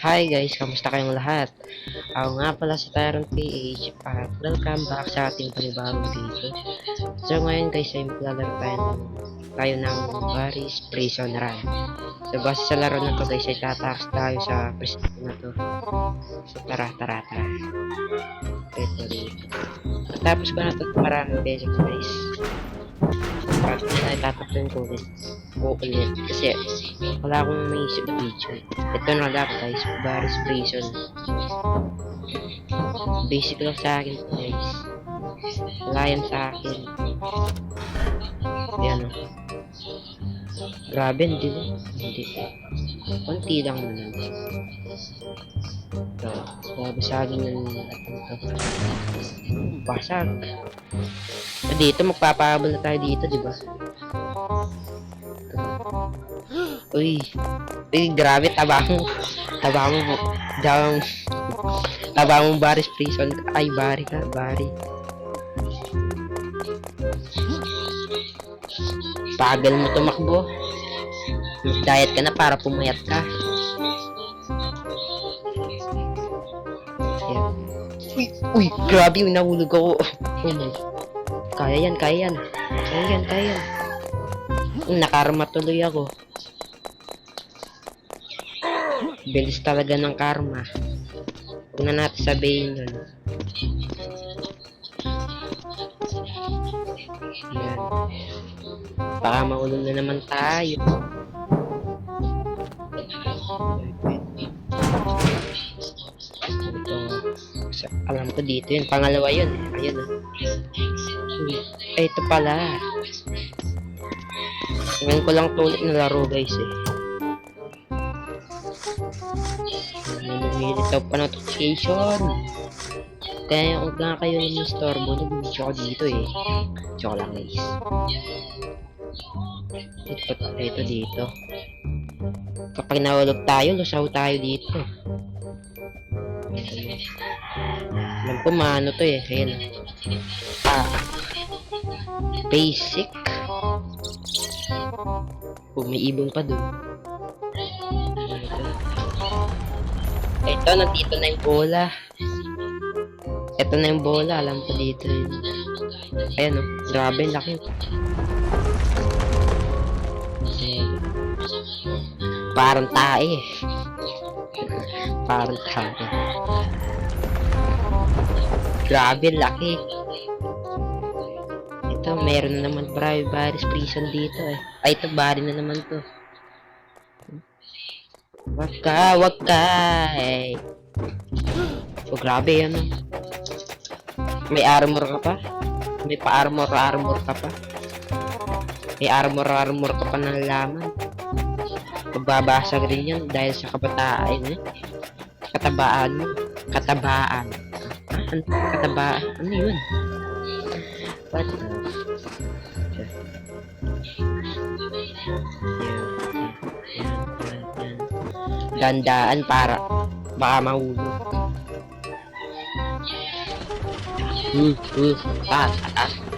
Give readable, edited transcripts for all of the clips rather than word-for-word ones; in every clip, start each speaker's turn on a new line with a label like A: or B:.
A: Hi guys, kamusta kayong lahat? Ako nga pala si Tyron PH at welcome back sa ating panibagong video. So ngayon guys ay maglalaro tayo ng Barry's Prison Run. So base sa laro na to guys ay tatakas tayo sa prison na to. So tara. Ito dito. Tapos ko na ito maraming beses guys. At ay tatapin ko ulit kasi wala akong maisip na video. Ito na lang guys, Barry's Prison. Basic lang sa akin guys. Wala yan sa akin. Yan o. Grabe, hindi. Konti lang naman. So, babasagin yung basag. So, dito magpapahabol na tayo dito, di ba? Uy, grabe, taba mo Barry's Prison. Ay, Barry. Pagal mo tumakbo. Mag-diet ka na para pumayat ka. Yan. Uy, grabe, nahulog ako. Oh my. Kaya yan. Nakarma tuloy ako. Bilis talaga ng karma. Huwag na natin sabihin yun. Yan. Baka maulong na naman tayo. Ito. Alam ko dito yun. Pangalawa yun. Ayun. Ay, ito pala. Ngayon ko lang tulit na laro guys eh. Lumilitaw pa notification. Kaya huwag nga kayo nistorbo. Nag-video ko dito eh. Joke lang guys. Ito dito. Kapag nahulog tayo, lusaw tayo dito. Alam ko maano to eh. Ayan. Basic. May ibon pa dun. Ito, nandito na yung bola. Ito na yung bola, alam ko dito yun. Ayan o, grabe, laki. Parang tae. Grabe, laki. Ito, meron na naman Barry's Prison dito eh. Ay, ito, Barry na naman to. Wag ka eh. Oh, grabe yan oh. May armor ka pa? May pa-armor ka pa? May armor ka pa ng laman. Magbabasag rin yan dahil sa kabataan eh. Katabaan. Ano yun? What? Dandaan para baka mahulog.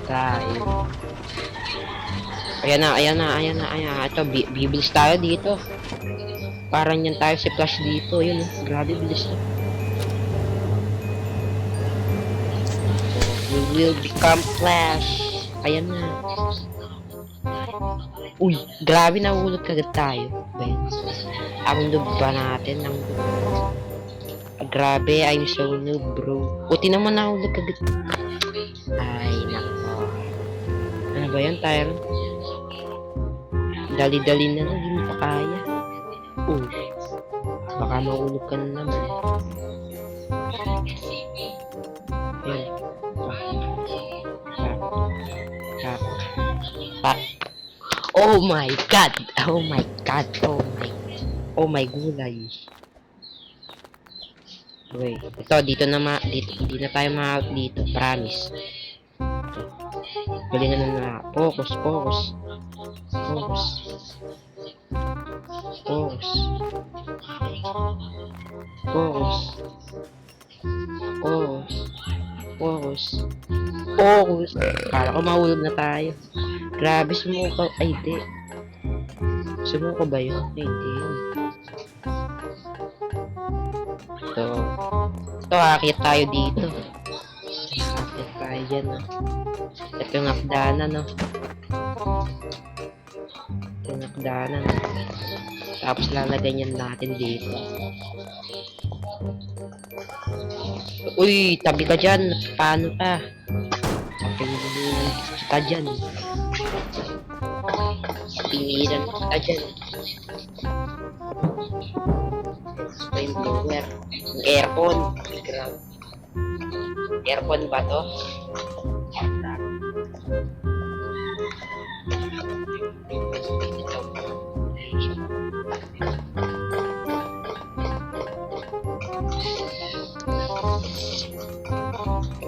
A: Tayo. Ayan na. Ito, bibilis tayo dito. Parang yan tayo si Flash dito. Yun, grabe bilis na. We will become Flash. Ayan na. Uy, grabe nahulog kagad tayo. Ang noob ba natin? Grabe, I'm so noob bro. Puti naman nahulog kagad. Ay, nako. Ano ba yan, Tyron? Dali-dali na lang, hindi mo pa kaya. Baka mahulog ka na naman. Yan. Oh my god! Oh my gulay. Wait, ito dito hindi na tayo ma-out dito, promise. Galingan na. Focus. Kala ko mahulog na tayo. Grabe, sumuko. Ay, di. Sumuko ba yun? Ay, di. dito. Ito, akit tayo dito. Akit tayo dyan, no? Ito yung akdanan, no? Ito yung akdanan. Tapos lalagay niyan natin dito. Uy, tabi ka dyan. Paano ka? Pingilan kita dyan. Pingilan kita dyan. Ito yung blower. Yung aircon. Grabe. Aircon ba to?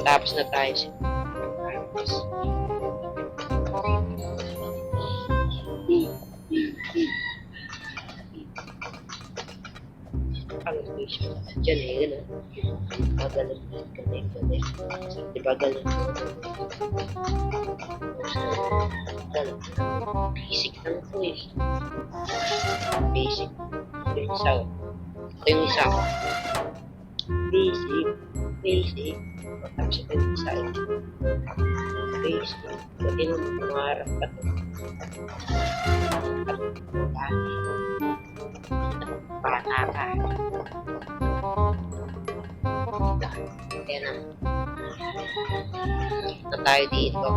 A: Tapos na tayo. Diyan eh, gano'n. Pagalan, galing. Diba galing? Basic lang ito eh. Basic. Ito yung isa. Ito yung isa. Basic. Tapos ito yung isa. Basic. Pwede mo pangarap pa ito. Panaka. Ayan na. Ito tayo dito.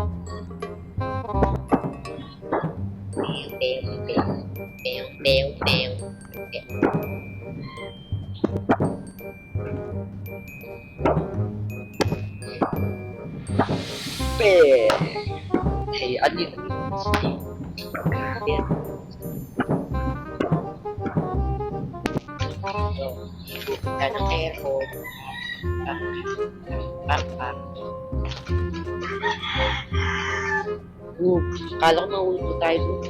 A: Pew. Hey, ano yun? Grabe yan. So, ibupunta ng airport. Kala ko mahulog tayo doon.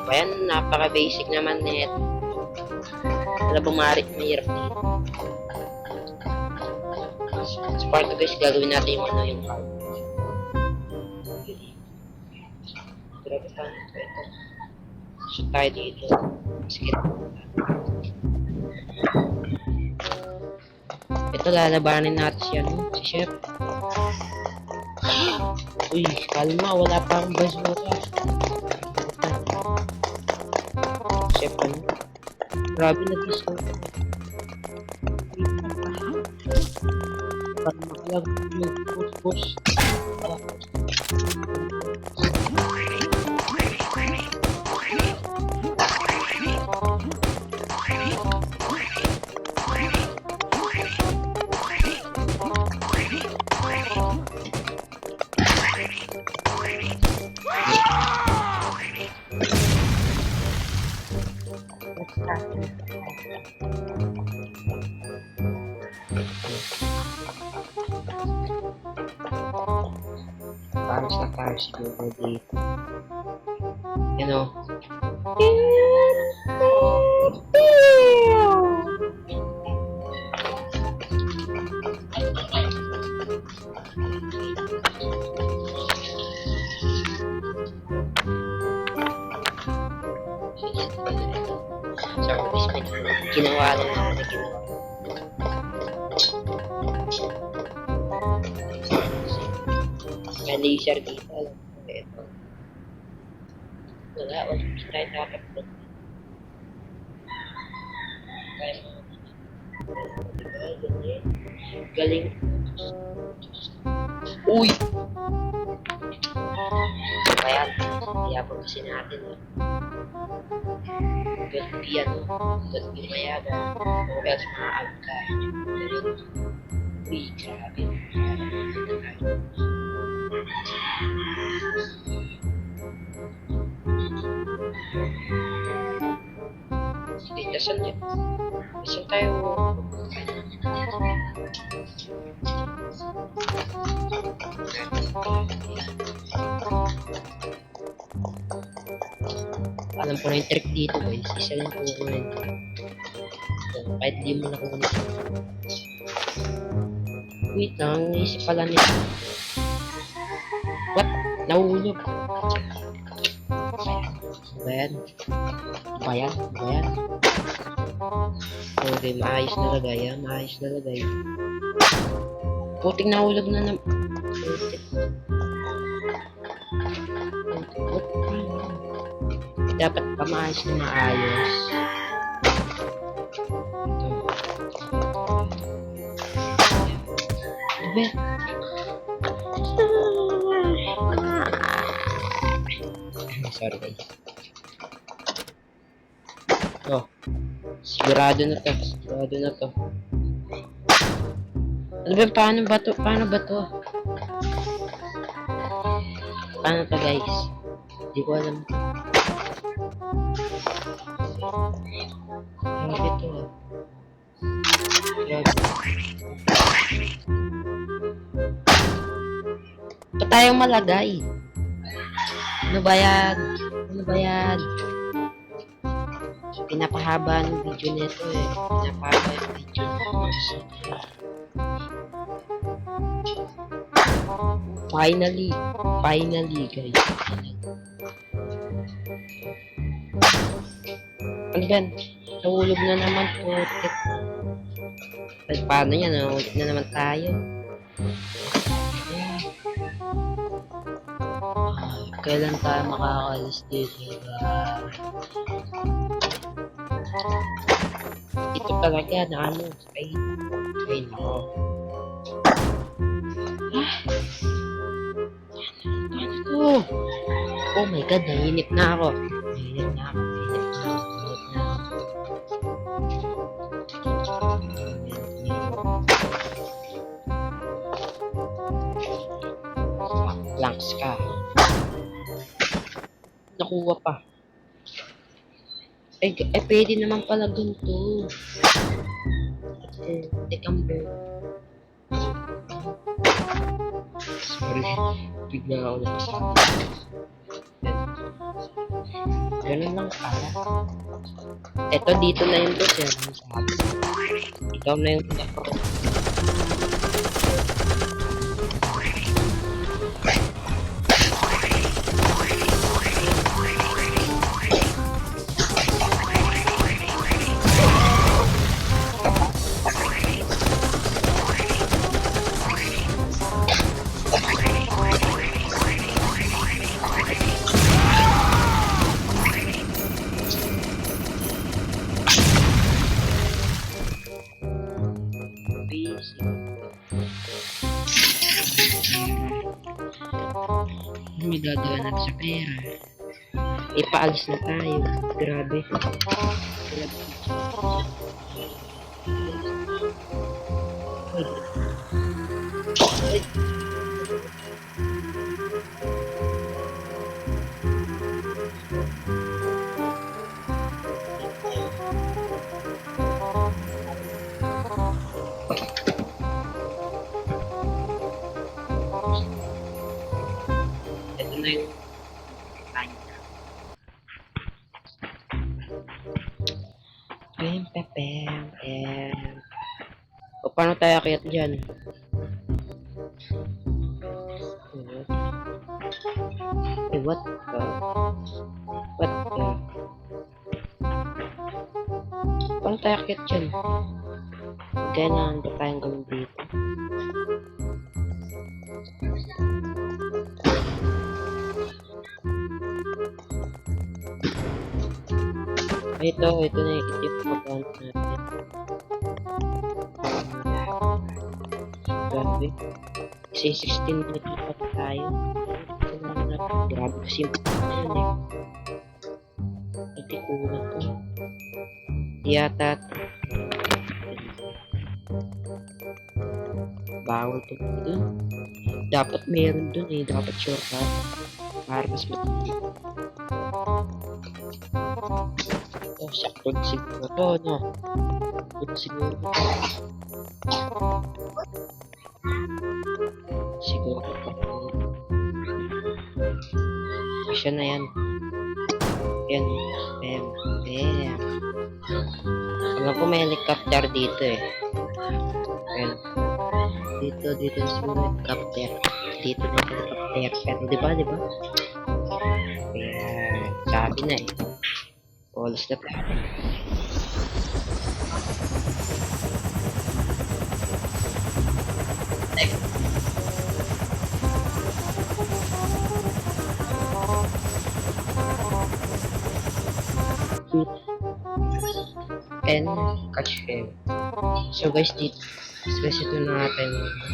A: Ayan, napaka-basic naman net. Wala bang mahirap dito. Sa part guys, gagawin natin yung yung car. Grabe pa ito. So tayo dito. Sige. Ito, lalabanin natin siya, no? Si Chef. Uy, kalma, wala pang bazooka. Chef, ano? Grabe na gusto. Parang makalag yung push. Paris siguro dito. You know. So, ginawa lang naman na ginawa. May laser dito. Alam ko ito. Wala tayo tatapos. Galing. Uy! Ayan. Iyabang kasi natin. Good piano. Good mayaga. O else mga alka. Uy, grabe. Sige, dasan yun. Dasan tayo. Alam ko na yung trick dito guys. Isa lang kukunin. Kahit di mo nakunin. Wait lang, isip pala nito. What? Nahulog. Bayan. Okay, maayos na lagay, ha? Maayos na lagay. Puting nahulog na naman. Putik. Dapat pa maayos na maayos. Diba? Sorry guys. Oh. Sigurado na to. Sigurado na to. Ano ba? Paano ba to? Paano ba to? Paano to guys? Hindi ko alam. Grabe to. Grabe. Pa tayong malagay. Ano ba yan? Ano ba yan? Pinapahaba ng video nito eh. Pinapahaba yung video nito. Finally. Finally guys. Ano yan? Nahulog na naman po. Ay, paano yan? Nahulog na naman tayo. Kailan tayo makakalis dito? Ito talaga na ano. Ay no. Ano to? Oh my god, nainip na ako. Nainip na ako. Langs ka. Nakuha pa. Pwede naman pala ganito. December. Sorry. Bigla ako napasabi. Ganun lang pala. Eto, dito na yung boss yan. Ikaw na yung may gagawin natin sa pera. Ipaalis na tayo. Grabe. Ito na yung o paano tayo akit dyan? What the? What the? Paano tayo akit dyan? Kailangan ba tayong gawin dito? Ito na yung itip ko natin. Grabe. Kasi 16 minutes pa tayo. Grabe kasi yung yan eh. Ito kulang to. Yata. Bawal to dun. Dapat meron dun eh. Dapat shortcut. Para mas matindi. Oh, sakto siguro to, no? Sakto siguro to. Siguro to. Siya na yan. Yan. Bam. Alam ko may helicopter dito eh. Yan. Dito siguro helicopter. Dito na helicopter. Pero diba? Yan. Sabi na eh. Olas na tayo. And catch him. So guys, dito, guys, ito na natin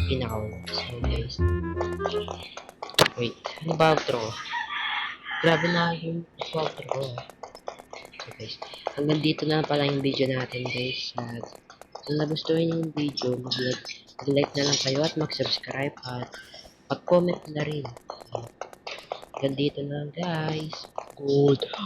A: pinakaw. So guys, wait, ano ba outro ko? Grabe na yung outro ko. So guys, hanggang dito na pala yung video natin guys. At kung nagustuhan yung video, mag-like na lang kayo at mag-subscribe at mag-comment na rin. Hanggang dito na guys. Goodbye!